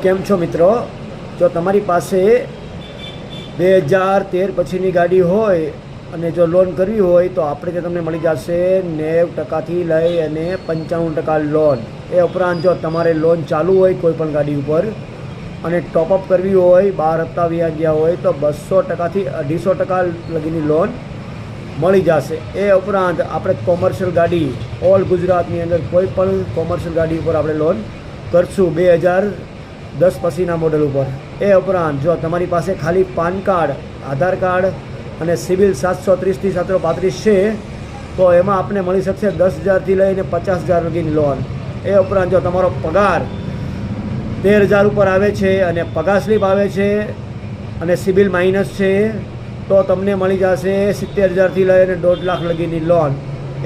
કેમ છો મિત્રો? જો તમારી પાસે 2013 પછીની ગાડી હોય અને જો લોન કરવી હોય તો આપણે ત્યાં તમને મળી જશે 90% લઈ અને 95% લોન. એ ઉપરાંત જો તમારે લોન ચાલુ હોય કોઈ પણ ગાડી ઉપર અને ટોપઅપ કરવી હોય, 12 હપ્તા વ્યાજ ગયા હોય તો 200%થી 250% લગીની લોન મળી જશે. એ ઉપરાંત આપણે કોમર્શિયલ ગાડી ઓલ ગુજરાતની અંદર કોઈ પણ કોમર્શિયલ ગાડી ઉપર આપણે લોન કરશું 2010 પછીના મોડલ ઉપર. એ ઉપરાંત જો તમારી પાસે ખાલી પાન કાર્ડ, આધાર કાર્ડ અને સિવિલ 730થી 735 છે તો એમાં આપણે મળી શકશે 10,000થી લઈને 50,000 લગીની લોન. એ ઉપરાંત જો તમારો પગાર 13,000 ઉપર આવે છે અને પગાર સ્લીપ આવે છે અને સિવિલ માઇનસ છે તો તમને મળી જશે 70,000થી લઈને 1.5 લાખ લગીની લોન.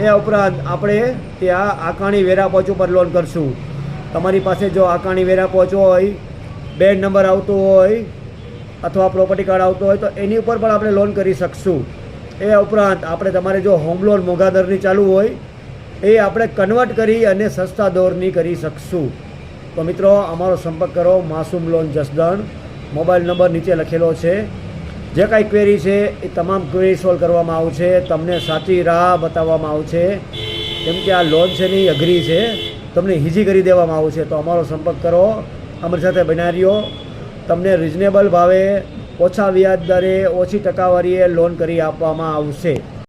એ ઉપરાંત આપણે ત્યાં આકાણી વેરા પહોંચ ઉપર લોન કરશું. તમારી પાસે જો આકાણી વેરા પહોંચવો હોય, બેડ નંબર આવતો હોય અથવા પ્રોપર્ટી કાર્ડ આવતો હોય તો એની ઉપર પણ આપણે લોન કરી શકશું. એ ઉપરાંત આપણે તમારે જો હોમ લોન મોંઘા દરની ચાલુ હોય એ આપણે કન્વર્ટ કરી અને સસ્તા દોરની કરી શકશું. તો મિત્રો અમારો સંપર્ક કરો માસૂમ લોન જસદણ. મોબાઈલ નંબર નીચે લખેલો છે. જે કાંઈ ક્વેરી છે એ તમામ ક્વેરી સોલ્વ કરવામાં આવશે. તમને સાચી રાહ બતાવવામાં આવશે. કેમ કે આ લોન છે ને એ અઘરી છે, તમને ઇઝી કરી દેવામાં આવશે. તો અમારો સંપર્ક કરો, અમારી સાથે બન્યા રહ્યો. તમને રિઝનેબલ ભાવે, ઓછા વ્યાજ દરે, ઓછી ટકાવારીએ લોન કરી આપવામાં આવશે.